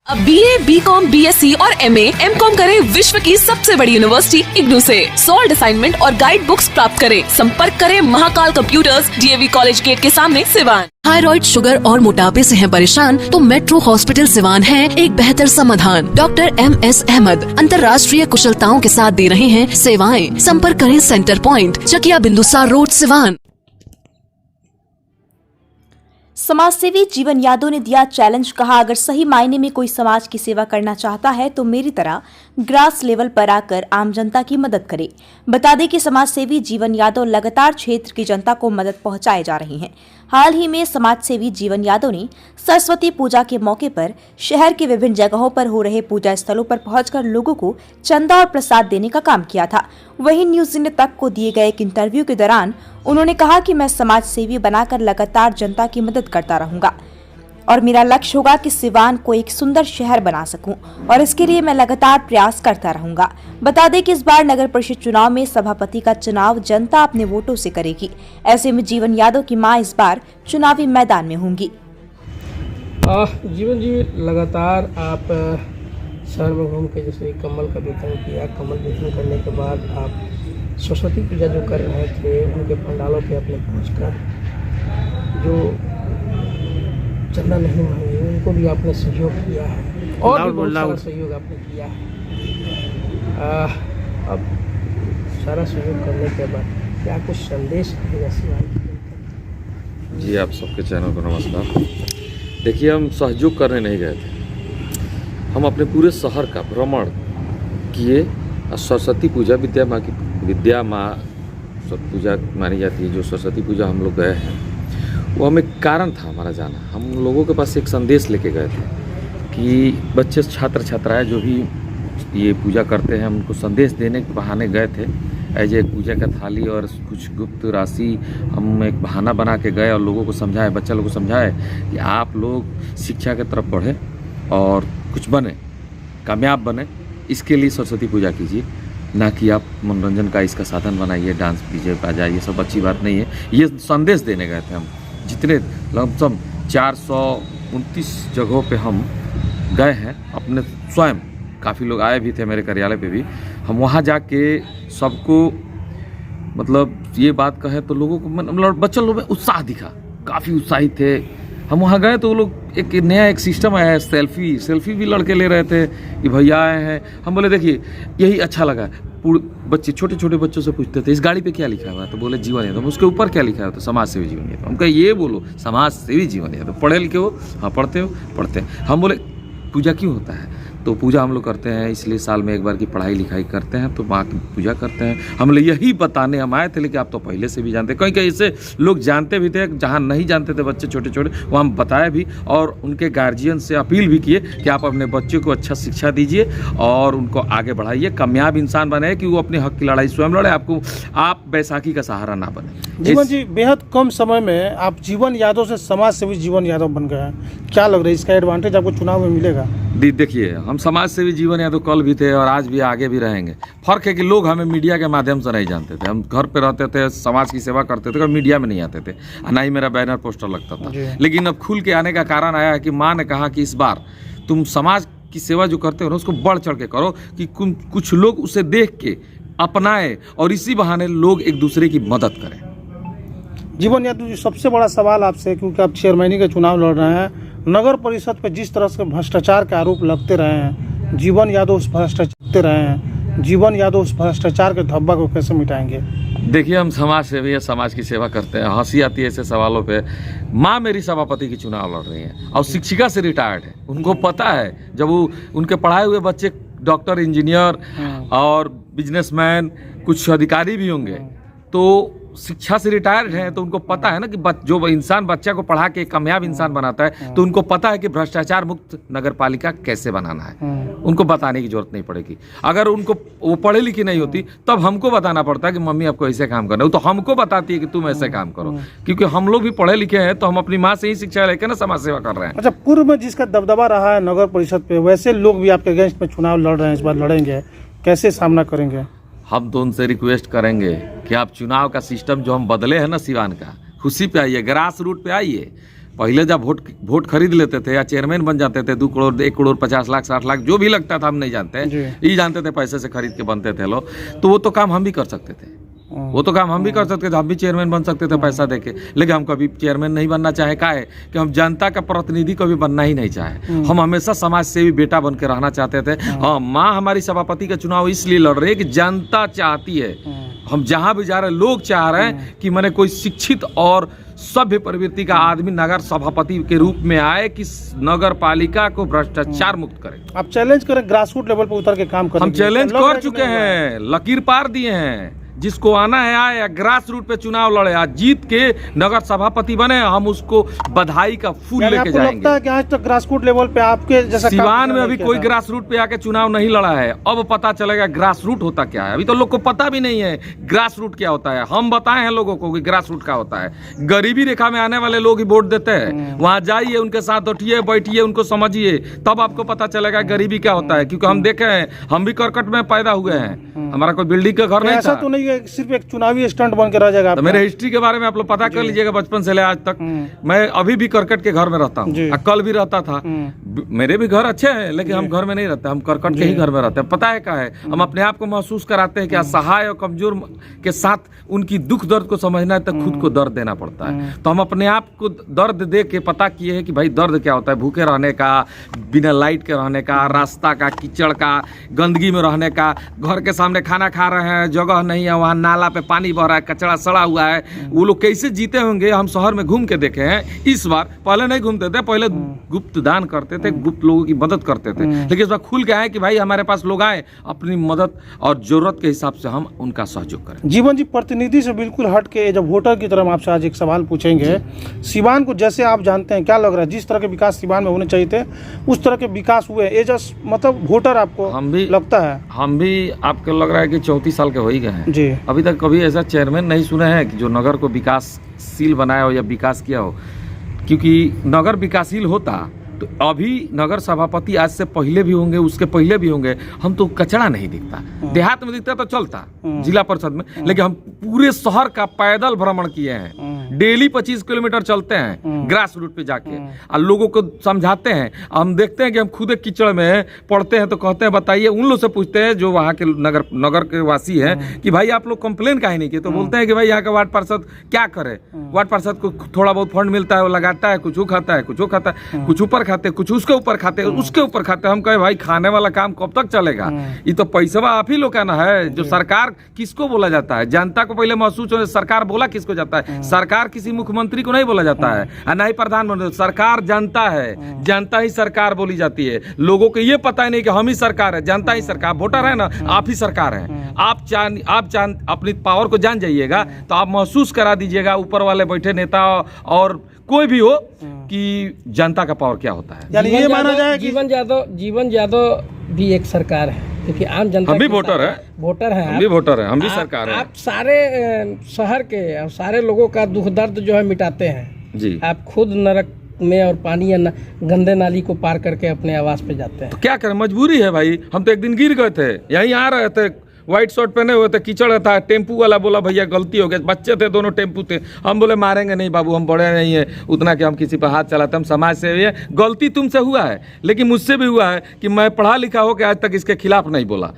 अब BA, BCom, BSc और MA, MCom करें विश्व की सबसे बड़ी यूनिवर्सिटी इग्नू से। सॉल्ड असाइनमेंट और गाइड बुक्स प्राप्त करें। संपर्क करें Mahakal computers, DAV college gate के सामने, सिवान। थायराइड, शुगर और मोटापे से हैं परेशान तो मेट्रो हॉस्पिटल सिवान है एक बेहतर समाधान। डॉक्टर MS अहमद अंतर्राष्ट्रीय कुशलताओं के साथ दे रहे हैं सेवाएं। संपर्क करें centre point, Chakia Bindusar road, Siwan. समाजसेवी जीवन यादव ने दिया चैलेंज, कहा अगर सही मायने में कोई समाज की सेवा करना चाहता है तो मेरी तरह ग्रास लेवल पर आकर आम जनता की मदद करे। बता दें कि समाजसेवी जीवन यादव लगातार क्षेत्र की जनता को मदद पहुंचाए जा रही हैं। हाल ही में समाजसेवी जीवन यादव ने सरस्वती पूजा के मौके पर शहर के विभिन्न जगहों पर हो रहे पूजा स्थलों पर पहुंचकर लोगों को चंदा और प्रसाद देने का काम किया था। वहीं न्यूज इंडिया तक को दिए गए एक इंटरव्यू के दौरान उन्होंने कहा कि मैं समाज सेवी बनाकर लगातार जनता की मदद करता रहूंगा और मेरा लक्ष्य होगा कि सिवान को एक सुंदर शहर बना सकूं और इसके लिए मैं लगातार प्रयास करता रहूंगा। बता दें कि इस बार नगर परिषद चुनाव में सभापति का चुनाव जनता अपने वोटों से करेगी। ऐसे में जीवन यादव की मां इस बार चुनावी मैदान में होंगी। जीवन जी, लगातार आप शहर में घूम के जैसे कमल का वितरण किया, कमल वितरण करने के बाद आप सरस्वती पूजा जो कर रहे थे उनके पंडालों पे अपने पहुंचकर जो चंदा नहीं मांगे उनको भी आपने सहयोग किया है और भी बहुत सारा सहयोग आपने किया है। अब सारा सहयोग करने के बाद क्या कुछ संदेश रहेगा सिवान? जी, आप सबके चैनल को नमस्कार। देखिए, हम सहयोग करने नहीं गए थे, हम अपने पूरे शहर का भ्रमण किए। सरस्वती पूजा विद्या माँ पूजा मानी जाती है, जो सरस्वती पूजा हम लोग गए हैं वो हमें कारण था हमारा जाना। हम लोगों के पास एक संदेश लेके गए थे कि बच्चे छात्र छात्राएं जो भी ये पूजा करते हैं, हम उनको संदेश देने के बहाने गए थे। एज ए पूजा का थाली और कुछ गुप्त राशि हम एक बहाना बना के गए और लोगों को समझाए, बच्चा लोगों को समझाए कि आप लोग शिक्षा की तरफ बढ़े और कुछ बने, कामयाब बने। इसके लिए सरस्वती पूजा कीजिए, ना कि आप मनोरंजन का इसका साधन बनाइए, डांस डीजे बाजा, ये सब अच्छी बात नहीं है। ये संदेश देने गए थे हम। जितने लमसम 429 जगहों पे हम गए हैं अपने स्वयं, काफ़ी लोग आए भी थे मेरे कार्यालय पे भी। हम वहाँ जाके सबको मतलब ये बात कहे तो लोगों को मतलब बच्चों लोगों में उत्साह दिखा, काफ़ी उत्साहित थे। हम वहाँ गए तो वो लोग एक नया एक सिस्टम आया है, सेल्फी भी लड़के ले रहे थे कि भैया आए हैं। हम बोले देखिए यही अच्छा लगा। बच्चे छोटे छोटे बच्चों से पूछते थे इस गाड़ी पे क्या लिखा हुआ है, तो बोले जीवन यादव। उसके ऊपर क्या लिखा है, तो समाज सेवी जीवन यादव। हम कहे ये बोलो समाज सेवी जीवन यादव। पढ़े लिखे हो? हाँ पढ़ते हो? पढ़ते हैं। हम बोले पूजा क्यों होता है, तो पूजा हम लोग करते हैं इसलिए साल में एक बार की पढ़ाई लिखाई करते हैं, तो माँ की पूजा करते हैं। हम लोग यही बताने हम आए थे, लेकिन आप तो पहले से भी जानते, कहीं कहीं ऐसे लोग जानते भी थे, जहाँ नहीं जानते थे बच्चे छोटे छोटे वहाँ हम बताए भी और उनके गार्जियन से अपील भी किए कि आप अपने बच्चों को अच्छा शिक्षा दीजिए और उनको आगे बढ़ाइए, कामयाब इंसान बने कि वो अपने हक की लड़ाई स्वयं लड़े, आप बैसाखी का सहारा ना बने। जीवन जी, बेहद कम समय में आप जीवन यादव से समाज सेवी जीवन यादव बन गए हैं, क्या लग रहा है इसका एडवांटेज आपको चुनाव में मिलेगा? देखिए, हम समाज सेवी जीवन यादव कल भी थे और आज भी आगे भी रहेंगे। फर्क है कि लोग हमें मीडिया के माध्यम से नहीं जानते थे। हम घर पे रहते थे, समाज की सेवा करते थे, मीडिया में नहीं आते थे, ना ही मेरा बैनर पोस्टर लगता था। लेकिन अब खुल के आने का कारण आया है कि माँ ने कहा कि इस बार तुम समाज की सेवा जो करते हो ना उसको बढ़ चढ़ के करो, कि कुछ लोग उसे देख के अपनाए और इसी बहाने लोग एक दूसरे की मदद करें। जीवन यादव जी, सबसे बड़ा सवाल आपसे, क्योंकि आप चेयरमैनी का चुनाव लड़ रहे हैं, नगर परिषद पे जिस तरह से भ्रष्टाचार के आरोप लगते रहे हैं, जीवन यादव उस भ्रष्टाचार के धब्बा को कैसे मिटाएंगे? देखिए, हम समाज सेवी है, समाज की सेवा करते हैं। हंसी आती है ऐसे सवालों पे। माँ मेरी सभापति की चुनाव लड़ रही हैं और शिक्षिका से रिटायर्ड है। उनको पता है जब वो उनके पढ़ाए हुए बच्चे डॉक्टर, इंजीनियर और बिजनेसमैन, कुछ अधिकारी भी होंगे, तो शिक्षा से रिटायर्ड हैं, तो उनको पता है ना कि जो इंसान बच्चा को पढ़ा के कामयाब इंसान बनाता है, तो उनको पता है कि भ्रष्टाचार मुक्त नगर पालिका कैसे बनाना है। उनको बताने की जरूरत नहीं पड़ेगी। अगर उनको वो पढ़े लिखी नहीं होती तब हमको बताना पड़ता है कि मम्मी आपको ऐसे काम करना है, तो हमको बताती है कि तुम ऐसे काम करो, क्योंकि हम लोग भी पढ़े लिखे हैं, तो हम अपनी माँ से ही शिक्षा लेकर ना समाज सेवा कर रहे हैं। अच्छा, पूर्व में जिसका दबदबा रहा है नगर परिषद पे, वैसे लोग भी आपके अगेंस्ट में चुनाव लड़ रहे हैं, इस बार लड़ेंगे, कैसे सामना करेंगे? हम तो उनसे रिक्वेस्ट करेंगे कि आप चुनाव का सिस्टम जो हम बदले हैं ना सिवान का, खुशी पे आइए, ग्रास रूट पे आइए, पहले जब वोट खरीद लेते थे या चेयरमैन बन जाते थे 2 करोड़ 1 करोड़ 50 लाख 60 लाख जो भी लगता था हम नहीं जानते, ये जानते थे पैसे से खरीद के बनते थे लोग, तो वो तो काम हम भी कर सकते थे, वो तो काम हम भी कर सकते थे, हम भी चेयरमैन बन सकते थे पैसा देके। लेकिन हम कभी चेयरमैन नहीं बनना चाहे, का है कि हम जनता का प्रतिनिधि कभी बनना ही नहीं चाहे। हम हमेशा समाज सेवी बेटा बन के रहना चाहते थे। हाँ, माँ हमारी सभापति का चुनाव इसलिए लड़ रही है कि जनता चाहती है, हम जहाँ भी जा रहे हैं लोग चाह रहे हैं कि मैंने कोई शिक्षित और सभ्य प्रवृत्ति का आदमी नगर सभापति के रूप में आए कि नगर पालिका को भ्रष्टाचार मुक्त करे। आप चैलेंज करें ग्रासरूट लेवल पर उतर के काम करें। हम चैलेंज कर चुके हैं, लकीर पार दिए हैं, जिसको आना है आए, या ग्रास रूट पे चुनाव लड़े, आज जीत के नगर सभापति बने, हम उसको बधाई का फूल लेके जाएंगे। लगता है कि आज तक ग्रास रूट लेवल पे आपके जैसा सिवान में अभी कोई ग्रास रूट पे आके चुनाव नहीं लड़ा है, अब पता चलेगा ग्रास रूट होता क्या है। अभी तो लोग को पता भी नहीं है ग्रास रूट क्या होता है। हम बताए हैं लोगों को कि ग्रास रूट क्या होता है। गरीबी रेखा में आने वाले लोग ही वोट देते हैं, वहां जाइए, उनके साथ उठिए बैठिए, उनको समझिए, तब आपको पता चलेगा गरीबी क्या होता है। क्योंकि हम देखे हैं, हम भी करकट में पैदा हुए हैं, हमारा कोई बिल्डिंग का घर नहीं था। ऐसा तो नहीं है सिर्फ एक चुनावी स्टंट बन के रह जाएगा। तो मेरे हिस्ट्री के बारे में आप लोग पता कर लीजिएगा, बचपन से ले आज तक मैं अभी भी करकट के घर में रहता हूँ, कल भी रहता था। मेरे भी घर अच्छे हैं, लेकिन हम घर में नहीं रहते, हम करकट के ही घर में रहते हैं। पता है क्या है, हम अपने आप को महसूस कराते हैं कि असहाय और कमजोर के साथ उनकी दुख दर्द को समझना है तो खुद को दर्द देना पड़ता है। तो हम अपने आप को दर्द दे के पता किए हैं कि भाई दर्द क्या होता है, भूखे रहने का, बिना लाइट के रहने का, रास्ता का, कीचड़ का, गंदगी में रहने का, घर के सामने खाना खा रहे हैं, जगह नहीं है, वहाँ नाला पे पानी बह रहा है, कचरा सड़ा हुआ है, वो लोग कैसे जीते होंगे। हम शहर में घूम के देखे हैं इस बार, पहले नहीं घूमते थे, पहले गुप्त दान करते थे, गुप्त लोगों की मदद करते थे, लेकिन इस बार खुल के आए कि भाई हमारे पास लोग आए, अपनी मदद और जरूरत के हिसाब से हम उनका सहयोग करें। जीवन जी, प्रतिनिधि से बिल्कुल हट के जब वोटर की तरफ आपसे आज एक सवाल पूछेंगे, सिवान को जैसे आप जानते हैं, क्या लग रहा है जिस तरह के विकास सिवान में होने चाहिए थे उस तरह के विकास हुए? ये जस्ट मतलब वोटर आपको हम भी लगता है, हम भी आपको लग रहा है कि 34 साल के हो ही गए हैं जी, अभी तक कभी ऐसा चेयरमैन नहीं सुने हैं कि जो नगर को विकासशील बनाया हो या विकास किया हो। क्योंकि नगर विकासशील होता तो अभी नगर सभापति आज से पहले भी होंगे, उसके पहले भी होंगे, हम तो कचरा नहीं दिखता, देहात में दिखता तो चलता जिला परिषद में, लेकिन हम पूरे शहर का पैदल भ्रमण किए हैं, डेली 25 किलोमीटर चलते हैं ग्रास रूट पे जाके और लोगों को समझाते हैं। हम देखते हैं कि हम खुद कीचड़ में पड़ते हैं तो कहते हैं बताइए, उन लोग से पूछते हैं जो वहाँ के नगर के वासी हैं कि भाई आप लोग कंप्लेन काहे नहीं किए, तो बोलते हैं कि भाई यहाँ का वार्ड पार्षद क्या करे, वार्ड पार्षद को थोड़ा बहुत फंड मिलता है, वो लगाता है, कुछ खाता है, कुछ खाता है, कुछ ऊपर खाते, कुछ उसके ऊपर खाते, उसके ऊपर खाते। हम कहे भाई खाने वाला काम कब तक चलेगा, ये तो पैसा आप ही लोग का ना है। जो सरकार किसको बोला जाता है, जनता को पहले महसूस हो, सरकार बोला किसको जाता है, सरकार किसी मुख्यमंत्री को नहीं बोला जाता है, ना ही प्रधानमंत्री, सरकार जनता है, जनता ही सरकार बोली जाती है। लोगों को ये पता ही नहीं कि हम ही सरकार है, जनता ही सरकार, वोटर है ना, आप ही सरकार है। आप अपनी पावर को जान जाइएगा तो आप महसूस करा दीजिएगा ऊपर वाले बैठे नेता और कोई भी हो कि जनता का पावर क्या होता है। यानी ये माना जाए कि जीवन यादव भी एक सरकार है, क्योंकि आम जनता हम भी वोटर है, हम भी सरकार है। आप सारे शहर के और सारे लोगों का दुख दर्द जो है मिटाते हैं जी। आप खुद नरक में और पानी या गंदे नाली को पार करके अपने आवास पे जाते हैं। तो क्या करें, मजबूरी है भाई। हम तो एक दिन गिर गए थे, यहीं आ रहे थे, व्हाइट शर्ट पहने हुए थे, कीचड़ था, टेम्पू वाला बोला भैया गलती हो गई, बच्चे थे, दोनों टेम्पू थे। हम बोले मारेंगे नहीं बाबू, हम बड़े नहीं है उतना कि हम किसी पर हाथ चलाते, हम समाज से है, गलती तुमसे हुआ है, लेकिन मुझसे भी हुआ है कि मैं पढ़ा लिखा हो के आज तक इसके खिलाफ नहीं बोला।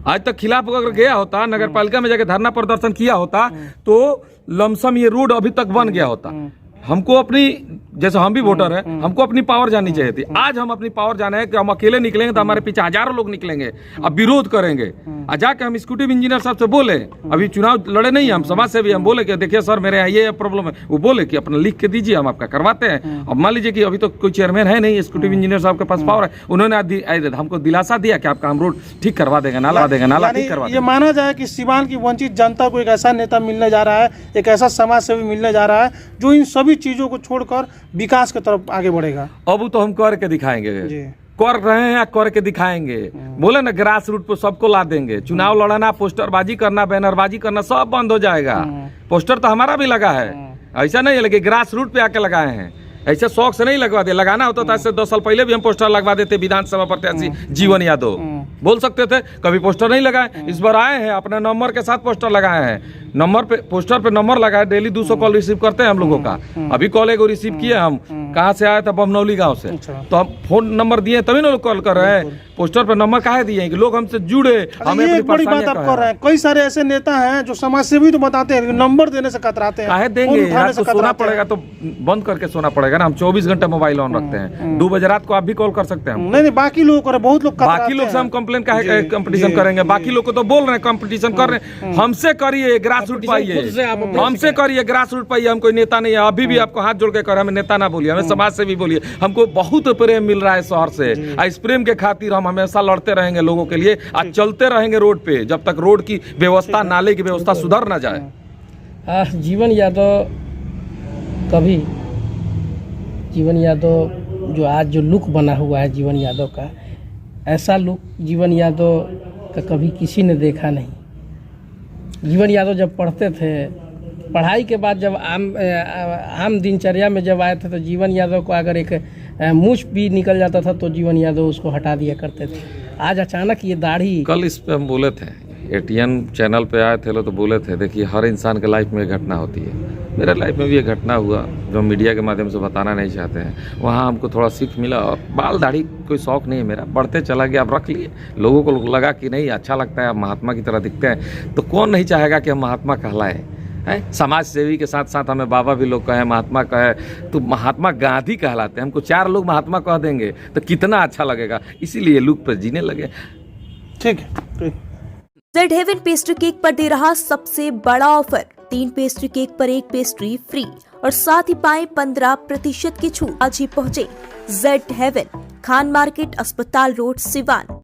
आज तक खिलाफ अगर गया होता, नगर पालिका में जाके धरना प्रदर्शन किया होता तो लमसम ये रोड अभी तक बन गया होता। हमको अपनी, जैसे हम भी वोटर हैं, हमको अपनी पावर जाननी चाहिए थी। आज हम अपनी पावर जाने हैं कि हम अकेले निकलेंगे तो हमारे पीछे हजारों लोग निकलेंगे, अब विरोध करेंगे। और जाके हम एग्जीक्यूटिव इंजीनियर साहब से बोले, अभी चुनाव लड़े नहीं, हम समाज से भी हम बोले कि देखिए सर मेरे यहाँ ये प्रॉब्लम है, वो बोले कि अपना लिख के दीजिए, हम आपका करवाते हैं। अब मान लीजिए कि अभी तो कोई चेयरमैन है नहीं, एग्जीक्यूटिव इंजीनियर साहब के पास पावर है, उन्होंने हमको दिलासा दिया कि आपका हम रोड ठीक करवा देंगे, नाला ठीक करवा देंगे। ये माना जाए कि सिवान की वंचित जनता को एक ऐसा नेता मिलने जा रहा है, एक ऐसा समाज सेवी मिलने जा रहा है जो इन सभी चीजों को छोड़कर विकास की तरफ आगे बढ़ेगा। अब तो हम कर के दिखाएंगे, कर रहे हैं, कर के दिखाएंगे। बोले ना ग्रास रूट पे सबको ला देंगे। चुनाव लड़ाना, पोस्टरबाजी करना, बैनरबाजी करना सब बंद हो जाएगा। पोस्टर तो हमारा भी लगा है, ऐसा नहीं है, लेकिन ग्रास रूट पे आके लगाए हैं, ऐसे शौक से नहीं लगवा दिया। लगाना होता था, इससे 2 साल पहले भी हम पोस्टर लगवा देते, विधानसभा प्रत्याशी जीवन यादव। बोल सकते थे, कभी पोस्टर नहीं लगाए। इस बार आए हैं, अपने नंबर के साथ पोस्टर लगाए हैं, नंबर पे पोस्टर पे नंबर लगाए। डेली 200 कॉल रिसीव करते हैं हम लोगों का। अभी कॉल एगो रिसीव किए हम, कहाँ से आया था, बमनौली गांव से। तो हम फोन नंबर दिए तभी ना लोग कॉल कर रहे हैं। पोस्टर पे नंबर काहे दिए कि लोग हमसे जुड़े, हमें ये अपनी एक बड़ी बात परेशानियां आप कर रहे हैं। कई सारे ऐसे नेता हैं जो समाज सेवी तो बताते हैं, नंबर देने से कतराते हैं। काहे देंगे, फोन उठाने रात से को सोना कतराते हैं। पड़ेगा तो बंद करके सोना पड़ेगा ना। हम 24 घंटे मोबाइल ऑन रखते हैं। 2 बजे रात को आप भी कॉल कर सकते हैं। नहीं, बाकी लोग करे, बहुत लोग कतराते बाकी लोग से हम हैं। कंप्लेन का कंपटीशन करेंगे। बाकी लोग को तो बोल रहे हैं कंपटीशन कर रहे हैं। हमसे करिए, ग्रास रूट पाइए, हमसे करिए, ग्रास रूट पाइए। हम कोई नेता नहीं है। अभी भी आपको हाथ जोड़ के कर, हमें नेता ना बोलिए, हमें समाज से भी बोलिए। हमको बहुत प्रेम मिल रहा है शहर से। इस प्रेम के खातिर हम हमेशा लड़ते रहेंगे लोगों के लिए, आज चलते रहेंगे रोड पे जब तक रोड की व्यवस्था, नाले की व्यवस्था सुधर ना जाए। जीवन यादव कभी, जीवन यादव जो आज जो लुक बना हुआ है जीवन यादव का, ऐसा लुक जीवन यादव का कभी किसी ने देखा नहीं। जीवन यादव जब पढ़ते थे, पढ़ाई के बाद जब आम दिनचर्या में जब आए थे, तो जीवन यादव को अगर एक मूछ भी निकल जाता था तो जीवन यादव उसको हटा दिया करते थे। आज अचानक ये दाढ़ी। कल इस पे हम बोले थे, एटीएन चैनल पे आए थे लोग, तो बोले थे देखिए हर इंसान के लाइफ में घटना होती है। मेरे लाइफ में भी ये घटना हुआ जो मीडिया के माध्यम से बताना नहीं चाहते हैं। वहाँ हमको थोड़ा सीख मिला। और बाल दाढ़ी कोई शौक नहीं है मेरा, बढ़ते चला गया, अब रख लिए। लोगों को लगा कि नहीं अच्छा लगता है, आप महात्मा की तरह दिखते हैं, तो कौन नहीं चाहेगा कि हम महात्मा कहलाए हैं। समाज सेवी के साथ साथ हमें बाबा भी लोग कहे, महात्मा कहे, तो महात्मा गांधी कहलाते हैं। हमको 4 लोग महात्मा कह देंगे तो कितना अच्छा लगेगा। इसीलिए लुक पर जीने लगे। ठीक है। जेड हेवन पेस्ट्री केक पर दे रहा सबसे बड़ा ऑफर। 3 पेस्ट्री केक पर 1 पेस्ट्री फ्री और साथ ही पाएं 15% की छूट। आज ही पहुंचे जेड हेवन, खान मार्केट, अस्पताल रोड, सिवान।